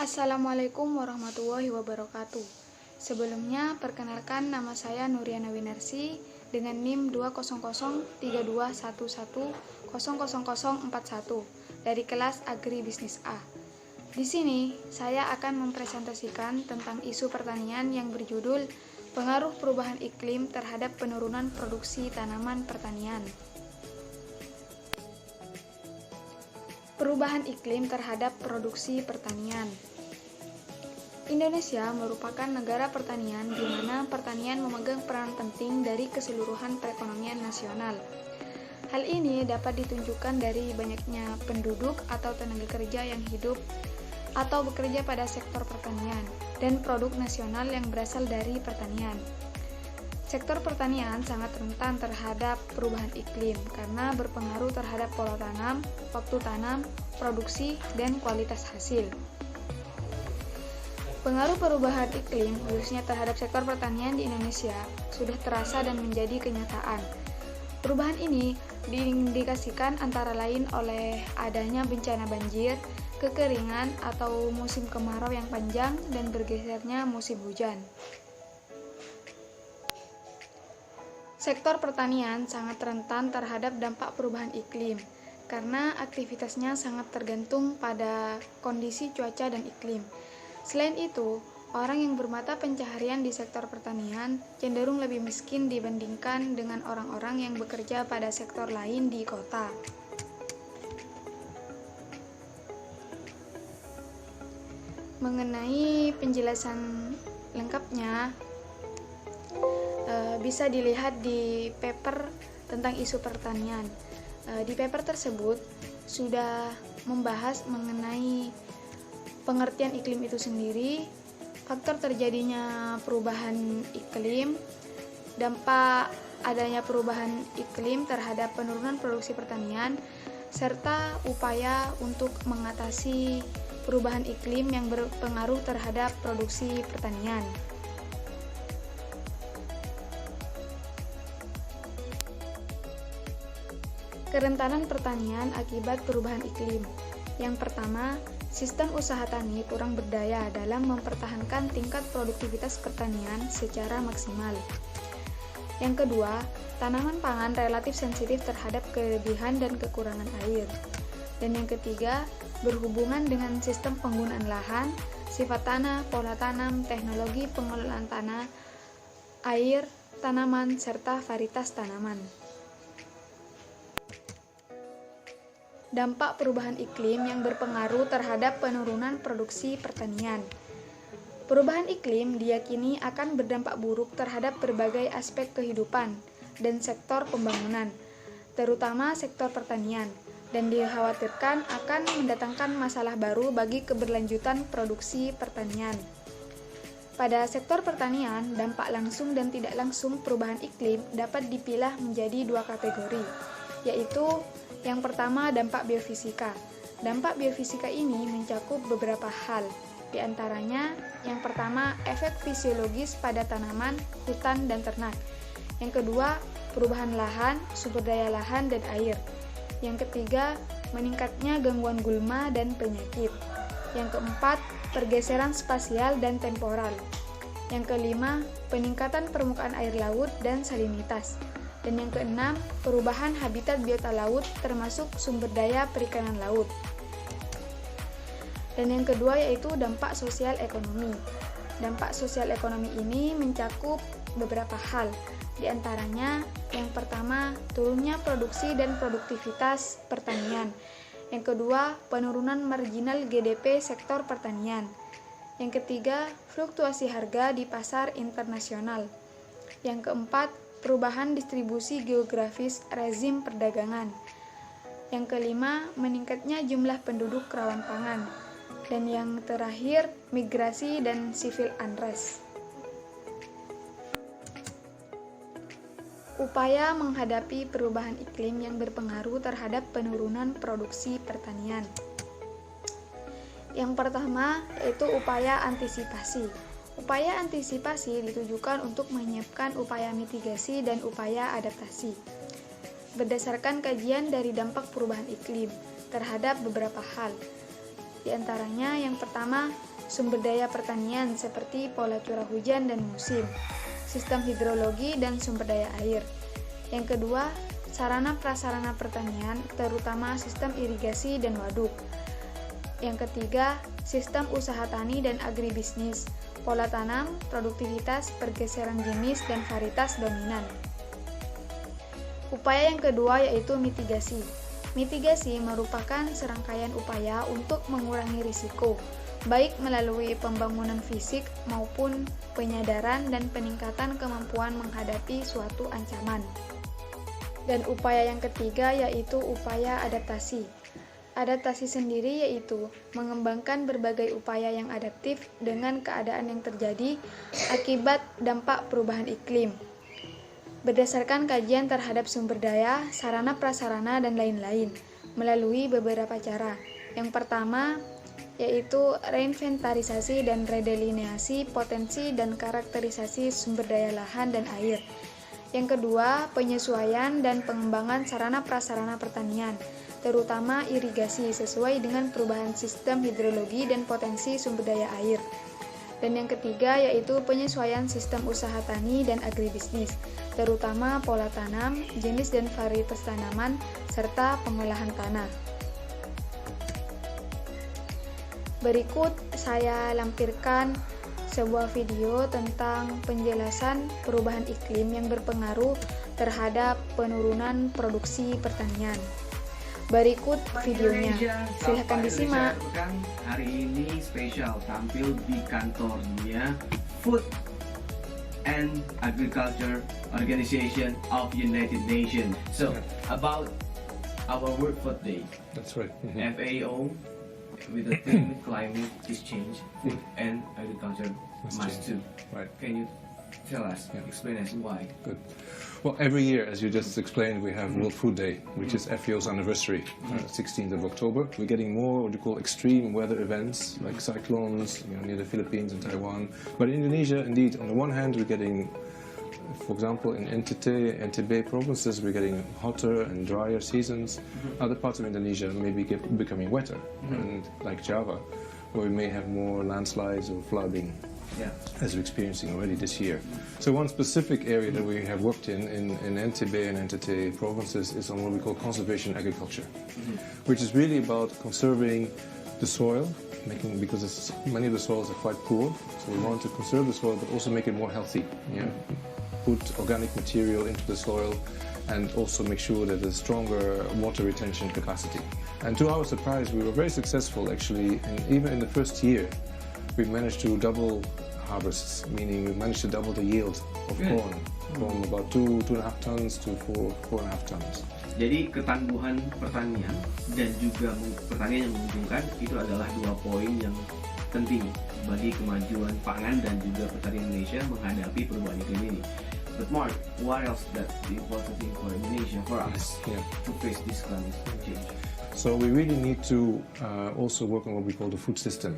Assalamualaikum warahmatullahi wabarakatuh. Sebelumnya, perkenalkan nama saya Nuriana Winarsi dengan NIM 2003211000041 dari kelas Agribisnis A. Di sini, saya akan mempresentasikan tentang isu pertanian yang berjudul Pengaruh Perubahan Iklim terhadap Penurunan Produksi Tanaman Pertanian. Perubahan iklim terhadap produksi pertanian. Indonesia merupakan negara pertanian di mana pertanian memegang peran penting dari keseluruhan perekonomian nasional. Hal ini dapat ditunjukkan dari banyaknya penduduk atau tenaga kerja yang hidup atau bekerja pada sektor pertanian dan produk nasional yang berasal dari pertanian. Sektor pertanian sangat rentan terhadap perubahan iklim karena berpengaruh terhadap pola tanam, waktu tanam, produksi, dan kualitas hasil. Pengaruh perubahan iklim, khususnya terhadap sektor pertanian di Indonesia, sudah terasa dan menjadi kenyataan. Perubahan ini diindikasikan antara lain oleh adanya bencana banjir, kekeringan atau musim kemarau yang panjang, dan bergesernya musim hujan. Sektor pertanian sangat rentan terhadap dampak perubahan iklim karena aktivitasnya sangat tergantung pada kondisi cuaca dan iklim. Selain itu, orang yang bermata pencaharian di sektor pertanian cenderung lebih miskin dibandingkan dengan orang-orang yang bekerja pada sektor lain di kota. Mengenai penjelasan lengkapnya, bisa dilihat di paper tentang isu pertanian. Di paper tersebut sudah membahas mengenai pengertian iklim itu sendiri, faktor terjadinya perubahan iklim, dampak adanya perubahan iklim terhadap penurunan produksi pertanian, serta upaya untuk mengatasi perubahan iklim yang berpengaruh terhadap produksi pertanian. Kerentanan pertanian akibat perubahan iklim. Yang pertama, sistem usaha tani kurang berdaya dalam mempertahankan tingkat produktivitas pertanian secara maksimal. Yang kedua, tanaman pangan relatif sensitif terhadap kelebihan dan kekurangan air. Dan yang ketiga, berhubungan dengan sistem penggunaan lahan, sifat tanah, pola tanam, teknologi pengelolaan tanah, air, tanaman, serta varietas tanaman. Dampak perubahan iklim yang berpengaruh terhadap penurunan produksi pertanian. Perubahan iklim diyakini akan berdampak buruk terhadap berbagai aspek kehidupan dan sektor pembangunan, terutama sektor pertanian, dan dikhawatirkan akan mendatangkan masalah baru bagi keberlanjutan produksi pertanian. Pada sektor pertanian, dampak langsung dan tidak langsung perubahan iklim dapat dipilah menjadi dua kategori, yaitu yang pertama, dampak biofisika. Dampak biofisika ini mencakup beberapa hal, di antaranya yang pertama, efek fisiologis pada tanaman, hutan, dan ternak. Yang kedua, perubahan lahan, sumber daya lahan, dan air. Yang ketiga, meningkatnya gangguan gulma dan penyakit. Yang keempat, pergeseran spasial dan temporal. Yang kelima, peningkatan permukaan air laut dan salinitas. Dan yang keenam, perubahan habitat biota laut termasuk sumber daya perikanan laut. Dan yang kedua yaitu dampak sosial ekonomi. Dampak sosial ekonomi ini mencakup beberapa hal. Di antaranya, yang pertama, turunnya produksi dan produktivitas pertanian. Yang kedua, penurunan marginal GDP sektor pertanian. Yang ketiga, fluktuasi harga di pasar internasional. Yang keempat, perubahan distribusi geografis rezim perdagangan. Yang kelima, meningkatnya jumlah penduduk rawan pangan. Dan yang terakhir, migrasi dan civil unrest. Upaya menghadapi perubahan iklim yang berpengaruh terhadap penurunan produksi pertanian. Yang pertama, yaitu upaya antisipasi. Upaya antisipasi ditujukan untuk menyiapkan upaya mitigasi dan upaya adaptasi. Berdasarkan kajian dari dampak perubahan iklim terhadap beberapa hal, Di antaranya yang pertama, sumber daya pertanian seperti pola curah hujan dan musim, sistem hidrologi dan sumber daya air. Yang kedua, sarana prasarana pertanian terutama sistem irigasi dan waduk. Yang ketiga, sistem usaha tani dan agribisnis, pola tanam, produktivitas, pergeseran jenis dan varietas dominan. Upaya yang kedua yaitu mitigasi. Mitigasi merupakan serangkaian upaya untuk mengurangi risiko, baik melalui pembangunan fisik maupun penyadaran dan peningkatan kemampuan menghadapi suatu ancaman. Dan upaya yang ketiga yaitu upaya adaptasi. Adaptasi sendiri yaitu mengembangkan berbagai upaya yang adaptif dengan keadaan yang terjadi akibat dampak perubahan iklim. Berdasarkan kajian terhadap sumber daya, sarana prasarana, dan lain-lain, melalui beberapa cara. Yang pertama, yaitu reinventarisasi dan redelineasi potensi dan karakterisasi sumber daya lahan dan air. Yang kedua, penyesuaian dan pengembangan sarana prasarana pertanian, terutama irigasi sesuai dengan perubahan sistem hidrologi dan potensi sumber daya air. Dan yang ketiga yaitu penyesuaian sistem usaha tani dan agribisnis, terutama pola tanam, jenis dan varietas tanaman, serta pengolahan tanah. Berikut saya lampirkan sebuah video tentang penjelasan perubahan iklim yang berpengaruh terhadap penurunan produksi pertanian. Berikut videonya, silahkan disimak. Hari ini spesial tampil di kantornya Food and Agriculture Organization of United Nations. So about our World Food Day. That's right. FAO with the theme climate is change, food and agriculture must too. Right. Can you tell us, explain us why? Good. Well, every year, as you just explained, we have World Food Day, which is FAO's anniversary, 16th of October. We're getting more what you call extreme weather events, like cyclones, near the Philippines and Taiwan. But in Indonesia, indeed, on the one hand, we're getting, for example, in NTT, NTB provinces, we're getting hotter and drier seasons. Other parts of Indonesia may be becoming wetter, and like Java, where we may have more landslides or flooding. As we're experiencing already this year. So one specific area that we have worked in NTB and NTT provinces is on what we call conservation agriculture, which is really about conserving the soil, because many of the soils are quite poor, so we want to conserve the soil but also make it more healthy. Put organic material into the soil and also make sure that there's stronger water retention capacity. And to our surprise, we were very successful actually, and even in the first year, we managed to double harvests, meaning we managed to double the yield of corn from about 2.5 tons to 4.5 tons. Jadi ketangguhan pertanian dan juga pertanian yang menguntungkan itu adalah dua poin yang penting bagi kemajuan pangan dan juga pertanian Indonesia menghadapi perubahan iklim ini. But Mark, what else that the important thing for Indonesia, for us, to face this climate change? So we really need to also work on what we call the food system.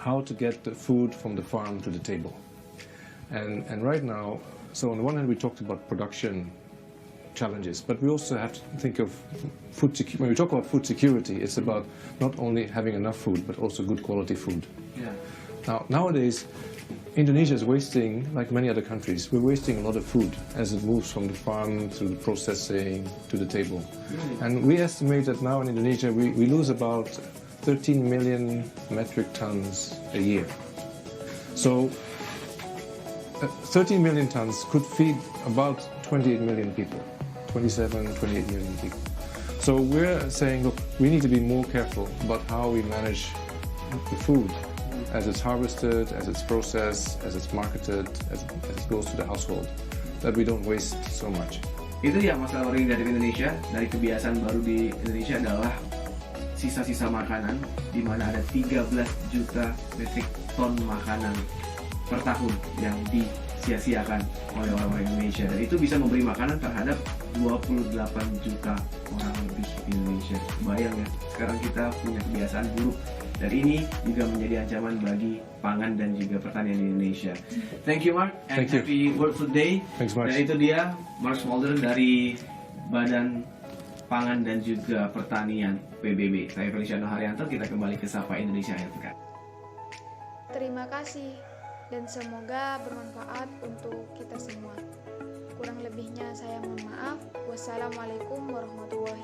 How to get the food from the farm to the table. And right now, so on the one hand we talked about production challenges, but we also have to think of food security. When we talk about food security, it's about not only having enough food, but also good quality food. Now, nowadays, Indonesia is wasting, like many other countries, we're wasting a lot of food as it moves from the farm through the processing to the table. And we estimate that now in Indonesia we lose about 13 million metric tons a year. So 13 million tons could feed about 28 million people, 28 million people. So we're saying, look, we need to be more careful about how we manage the food as it's harvested, as it's processed, as it's marketed, as it goes to the household, that we don't waste so much. Itu ya masalah orang dari Indonesia, dari kebiasaan baru di Indonesia adalah sisa-sisa makanan, di mana ada 13 juta metrik ton makanan per tahun yang disia-siakan oleh orang-orang Indonesia, dan itu bisa memberi makanan terhadap 28 juta orang lebih di Indonesia. Bayang ya, sekarang kita punya kebiasaan buruk, dan ini juga menjadi ancaman bagi pangan dan juga pertanian di Indonesia. Thank you Mark, and happy World Food Day. Thanks, Mark. Dan itu dia Mark Smolder dari Badan Pangan dan juga Pertanian PBB. Saya Feliciano Haryanto, kita kembali ke Sapa Indonesia Akhir Pekan. Terima kasih dan semoga bermanfaat untuk kita semua. Kurang lebihnya saya mohon maaf. Wassalamualaikum warahmatullahi